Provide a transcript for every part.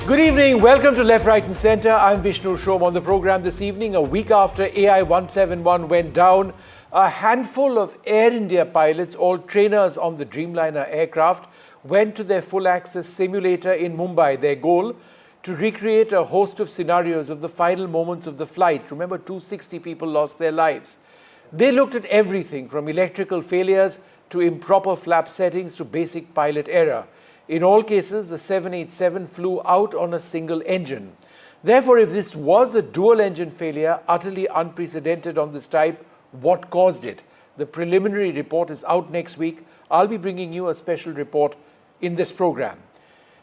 Good evening. Welcome to Left, Right and Centre. I'm Vishnu Shom. On the programme this evening, a week after AI171 went down, a handful of Air India pilots, all trainers on the Dreamliner aircraft, went to their full access simulator in Mumbai. Their goal, to recreate a host of scenarios of the final moments of the flight. Remember, 260 people lost their lives. They looked at everything from electrical failures to improper flap settings to basic pilot error. In all cases, the 787 flew out on a single engine. Therefore, if this was a dual engine failure, utterly unprecedented on this type, what caused it? The preliminary report is out next week. I'll be bringing you a special report in this program.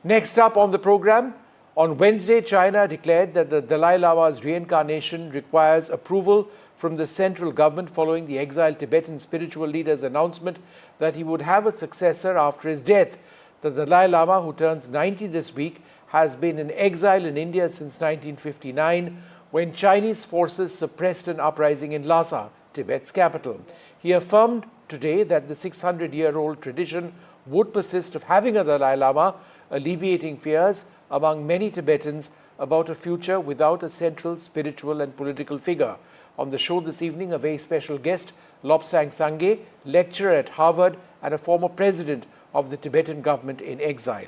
Next up on the program, on Wednesday, China declared that the Dalai Lama's reincarnation requires approval from the central government following the exiled Tibetan spiritual leader's announcement that he would have a successor after his death. The Dalai Lama, who turns 90 this week, has been in exile in India since 1959, when Chinese forces suppressed an uprising in Lhasa, Tibet's capital. He affirmed today that the 600-year-old tradition would persist of having a Dalai Lama, alleviating fears among many Tibetans about a future without a central spiritual and political figure. On the show this evening, a very special guest, Lobsang Sangye, lecturer at Harvard and a former president of the Tibetan government in exile.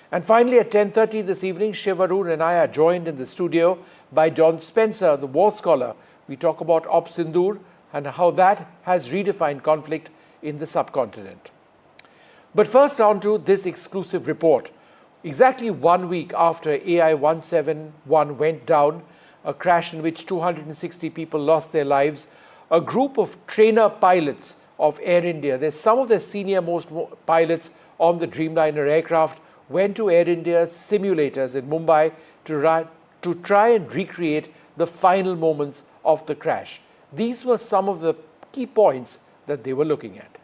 And finally, at 10:30 this evening, Shiv Arun and I are joined in the studio by John Spencer, the war scholar. We talk about Op Sindoor and how that has redefined conflict in the subcontinent. But first, on to this exclusive report. Exactly 1 week after AI171 went down, a crash in which 260 people lost their lives, a group of trainer pilots of Air India, there's some of the senior-most pilots on the Dreamliner aircraft, went to Air India's simulators in Mumbai to try and recreate the final moments of the crash. These were some of the key points that they were looking at.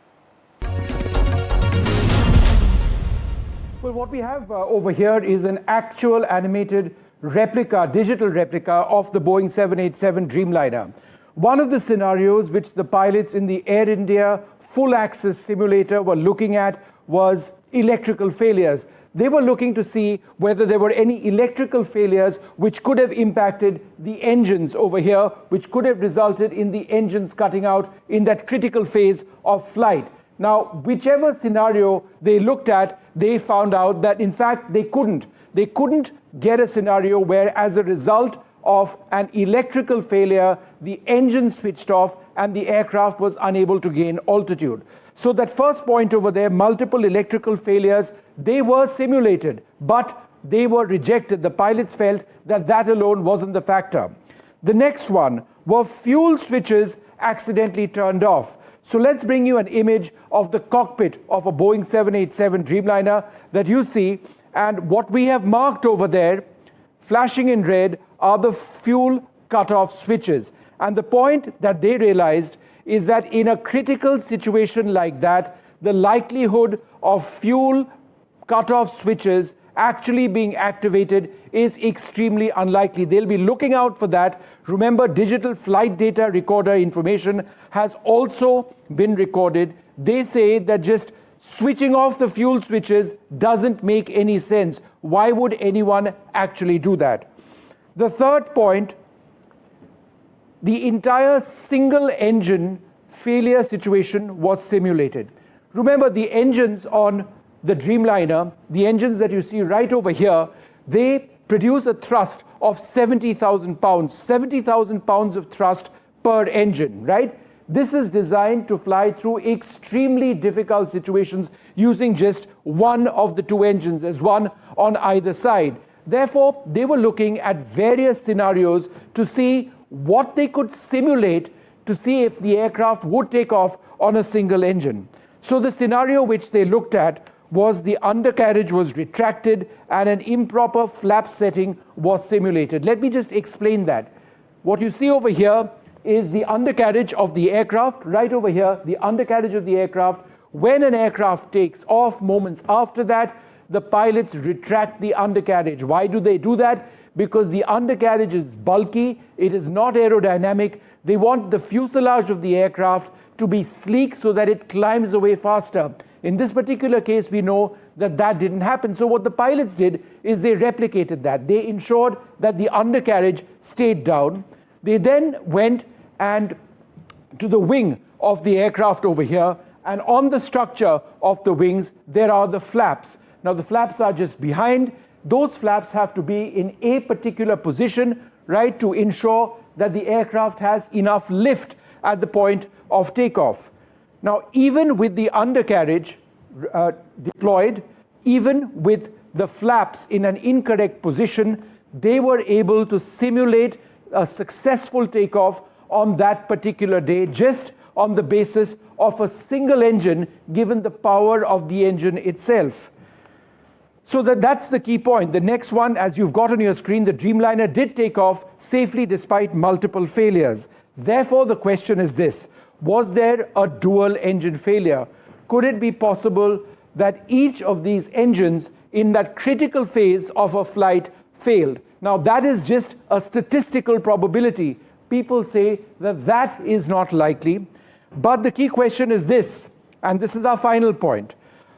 Well, what we have over here is an actual animated replica, digital replica of the Boeing 787 Dreamliner. One of the scenarios which the pilots in the Air India full access simulator were looking at was electrical failures. They were looking to see whether there were any electrical failures which could have impacted the engines over here, which could have resulted in the engines cutting out in that critical phase of flight. Now, whichever scenario they looked at, they found out that in fact they couldn't get a scenario where, as a result of an electrical failure, the engine switched off and the aircraft was unable to gain altitude. So that first point over there, multiple electrical failures, they were simulated, but they were rejected. The pilots felt that that alone wasn't the factor. The next one were fuel switches accidentally turned off. So let's bring you an image of the cockpit of a Boeing 787 Dreamliner that you see, and what we have marked over there, flashing in red, are the fuel cutoff switches. And the point that they realized is that in a critical situation like that, the likelihood of fuel cutoff switches actually being activated is extremely unlikely. They'll be looking out for that. Remember, digital flight data recorder information has also been recorded. They say that just switching off the fuel switches doesn't make any sense. Why would anyone actually do that? The third point, the entire single engine failure situation was simulated. Remember, the engines on the Dreamliner, the engines that you see right over here, they produce a thrust of 70,000 pounds, 70,000 pounds of thrust per engine, right? This is designed to fly through extremely difficult situations using just one of the two engines. There's one on either side. Therefore, they were looking at various scenarios to see what they could simulate to see if the aircraft would take off on a single engine. So the scenario which they looked at was the undercarriage was retracted and an improper flap setting was simulated. Let me just explain that. What you see over here is the undercarriage of the aircraft. Right over here, the undercarriage of the aircraft. When an aircraft takes off, moments after that, the pilots retract the undercarriage. Why do they do that? Because the undercarriage is bulky, it is not aerodynamic. They want the fuselage of the aircraft to be sleek so that it climbs away faster. In this particular case, we know that that didn't happen. So what the pilots did is they replicated that. They ensured that the undercarriage stayed down. They then went and to the wing of the aircraft over here, and on the structure of the wings, there are the flaps. Now, the flaps are just behind. Those flaps have to be in a particular position, right, to ensure that the aircraft has enough lift at the point of takeoff. Now, even with the undercarriage deployed, even with the flaps in an incorrect position, they were able to simulate a successful takeoff on that particular day, just on the basis of a single engine, given the power of the engine itself. So that's the key point. The next one, as you've got on your screen, the Dreamliner did take off safely despite multiple failures. Therefore, the question is this: was there a dual engine failure? Could it be possible that each of these engines in that critical phase of a flight failed? Now, that is just a statistical probability. People say that that is not likely. But the key question is this, and this is our final point.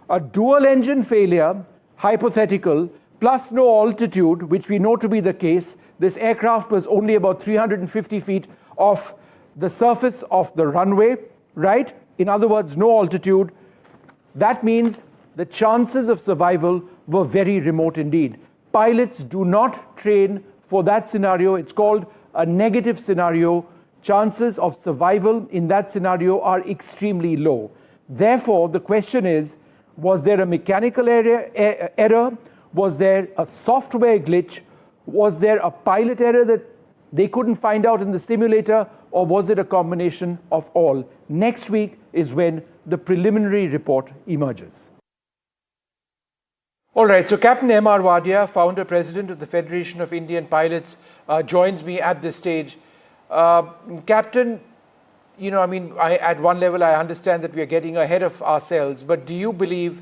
A dual engine failure, hypothetical, plus no altitude, which we know to be the case. This aircraft was only about 350 feet off the surface of the runway, right? In other words, no altitude. That means the chances of survival were very remote indeed. Pilots do not train for that scenario. It's called a negative scenario. Chances of survival in that scenario are extremely low. Therefore, the question is, was there a mechanical error? Was there a software glitch? Was there a pilot error that they couldn't find out in the simulator? Or was it a combination of all? Next week is when the preliminary report emerges. All right, so Captain M.R. Wadia, founder, president of the Federation of Indian Pilots, joins me at this stage. Captain, you know, I mean, at one level, I understand that we are getting ahead of ourselves, but do you believe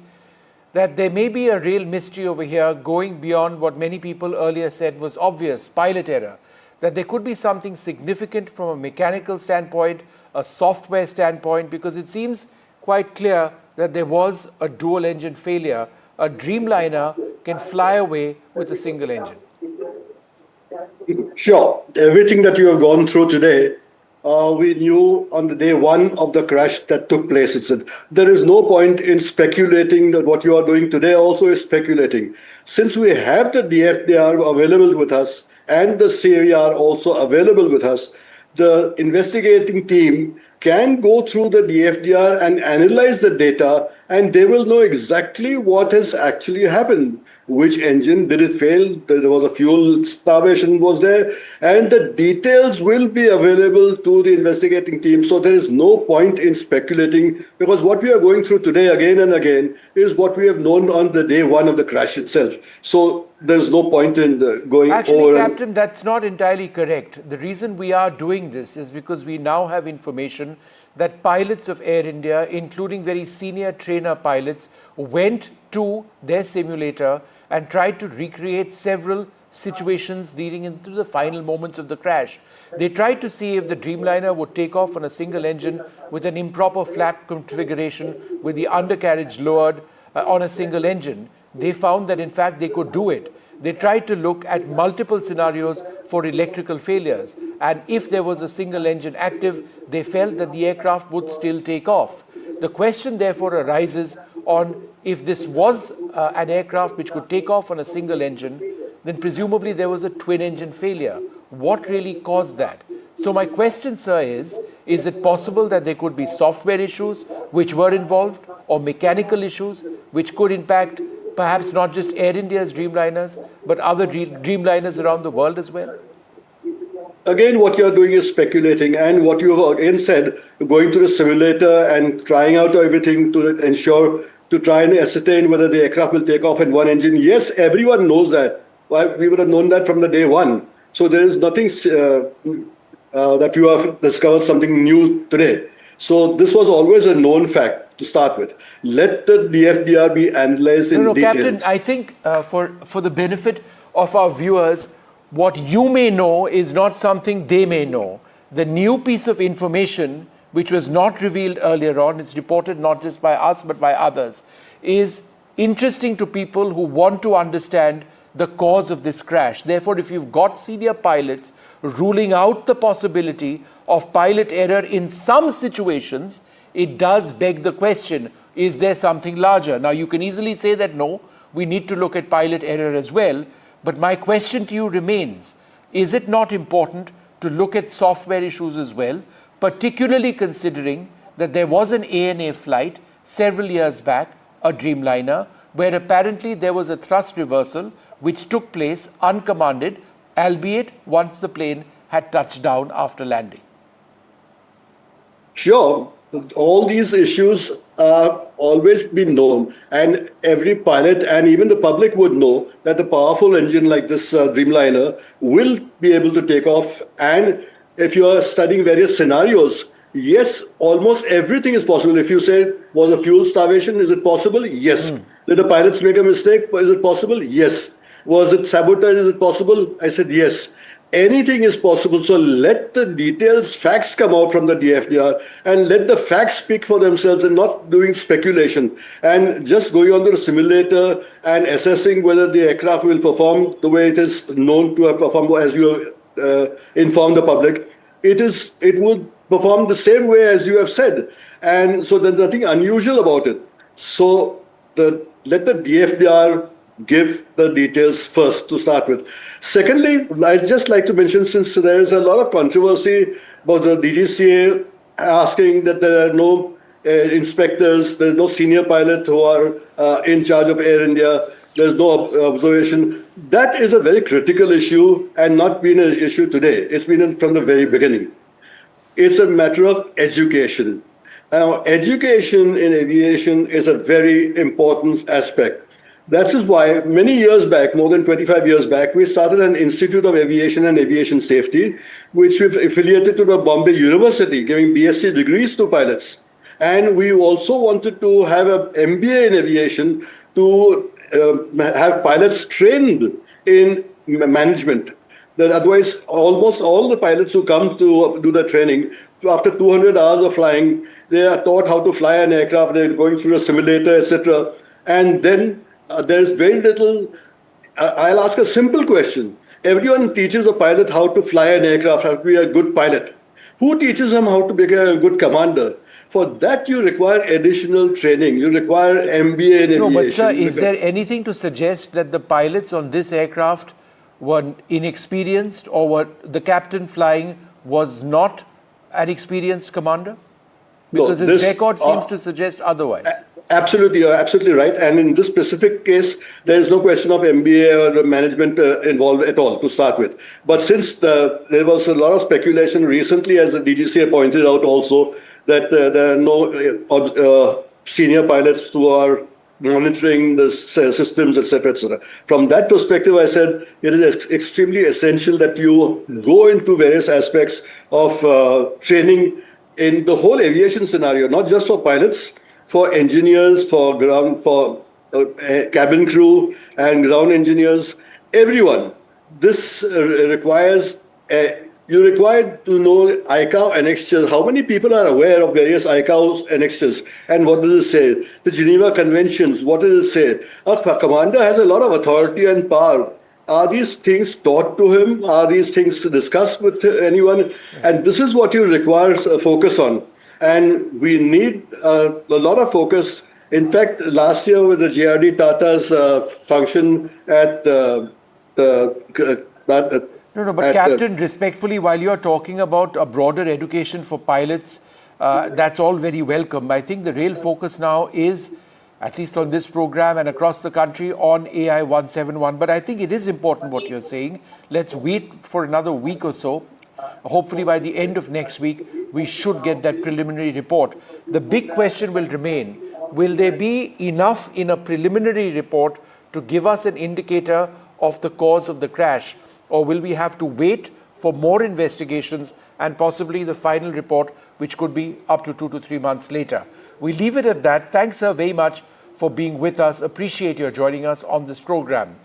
that there may be a real mystery over here going beyond what many people earlier said was obvious, pilot error, that there could be something significant from a mechanical standpoint, a software standpoint, because it seems quite clear that there was a dual engine failure. A Dreamliner can fly away with a single engine. Sure. Everything that you have gone through today, we knew on the day one of the crash that took place. There is no point in speculating that what you are doing today also is speculating. Since we have the DFDR available with us and the CAVR also available with us, the investigating team can go through the DFDR and analyze the data, and they will know exactly what has actually happened. Which engine did it fail? There was a fuel starvation was there, and the details will be available to the investigating team. So there is no point in speculating, because what we are going through today again and again is what we have known on the day one of the crash itself. So there's no point in going Actually, over. Captain, that's not entirely correct. The reason we are doing this is because we now have information that pilots of Air India, including very senior trainer pilots, went to their simulator and tried to recreate several situations leading into the final moments of the crash. They tried to see if the Dreamliner would take off on a single engine with an improper flap configuration, with the undercarriage lowered on a single engine. They found that in fact they could do it. They tried to look at multiple scenarios for electrical failures, and if there was a single engine active, they felt that the aircraft would still take off. The question therefore arises on if this was an aircraft which could take off on a single engine, then presumably there was a twin engine failure. What really caused that? So my question, sir, is it possible that there could be software issues which were involved, or mechanical issues which could impact perhaps not just Air India's Dreamliners, but other Dreamliners around the world as well? Again, what you're doing is speculating, and what you have again said, going to the simulator and trying out everything to ensure, to try and ascertain whether the aircraft will take off in one engine. Yes, everyone knows that. Why, we would have known that from the day one. So there is nothing that you have discovered something new today. So this was always a known fact to start with. Let the DFDR be analyzed in details. Captain, I think for the benefit of our viewers, what you may know is not something they may know. The new piece of information which was not revealed earlier on, it's reported not just by us but by others, is interesting to people who want to understand the cause of this crash. Therefore, if you've got senior pilots ruling out the possibility of pilot error in some situations, it does beg the question, is there something larger? Now, you can easily say that no, we need to look at pilot error as well. But my question to you remains, is it not important to look at software issues as well, particularly considering that there was an ANA flight several years back, a Dreamliner, where apparently there was a thrust reversal which took place uncommanded, albeit once the plane had touched down after landing? Sure. All these issues are always been known, and every pilot and even the public would know that a powerful engine like this Dreamliner will be able to take off. And if you are studying various scenarios, yes, almost everything is possible. If you say, was a fuel starvation, is it possible? Yes. Did the pilots make a mistake? Is it possible? Yes. Was it sabotage? Is it possible? I said yes. Anything is possible. So let the details, facts come out from the DFDR, and let the facts speak for themselves, and not doing speculation and just going on to the simulator and assessing whether the aircraft will perform the way it is known to have performed, as you informed the public. It would perform the same way as you have said. And so there's nothing unusual about it. So let the DFDR give the details first to start with. Secondly, I'd just like to mention, since there is a lot of controversy about the DGCA asking that there are no inspectors, there's no senior pilots who are in charge of Air India, there's no observation. That is a very critical issue and not been an issue today. It's been from the very beginning. It's a matter of education. Now, education in aviation is a very important aspect. That is why many years back, more than 25 years back, we started an Institute of Aviation and Aviation Safety, which we've affiliated to the Bombay University, giving BSc degrees to pilots. And we also wanted to have an MBA in aviation to have pilots trained in management. That otherwise, almost all the pilots who come to do the training, after 200 hours of flying, they are taught how to fly an aircraft, they're going through a simulator, etc. And then there's very little. I'll ask a simple question. Everyone teaches a pilot how to fly an aircraft, how to be a good pilot. Who teaches him how to become a good commander? For that, you require additional training. You require MBA in aviation. No, but sir, is there anything to suggest that the pilots on this aircraft were inexperienced, or were the captain flying was not an experienced commander? Because his record seems to suggest otherwise. Absolutely, you're absolutely right. And in this specific case, there is no question of MBA or management involved at all to start with. But since there was a lot of speculation recently, as the DGCA pointed out also, that there are no senior pilots who are monitoring the systems, etc., etc. From that perspective, I said it is extremely essential that you go into various aspects of training in the whole aviation scenario, not just for pilots, for engineers, for cabin crew and ground engineers, everyone. This requires, you're required to know ICAO annexures. How many people are aware of various ICAO annexures? And what does it say? The Geneva Conventions, what does it say? A commander has a lot of authority and power. Are these things taught to him? Are these things discussed with anyone? And this is what you require focus on. And we need a lot of focus. In fact, last year with the JRD Tata's function at but Captain, respectfully, while you're talking about a broader education for pilots, that's all very welcome. I think the real focus now is, at least on this program and across the country, on AI171. But I think it is important what you're saying. Let's wait for another week or so. Hopefully by the end of next week, we should get that preliminary report. The big question will remain, will there be enough in a preliminary report to give us an indicator of the cause of the crash? Or will we have to wait for more investigations and possibly the final report, which could be up to 2 to 3 months later? We leave it at that. Thanks, sir, very much for being with us. Appreciate your joining us on this program.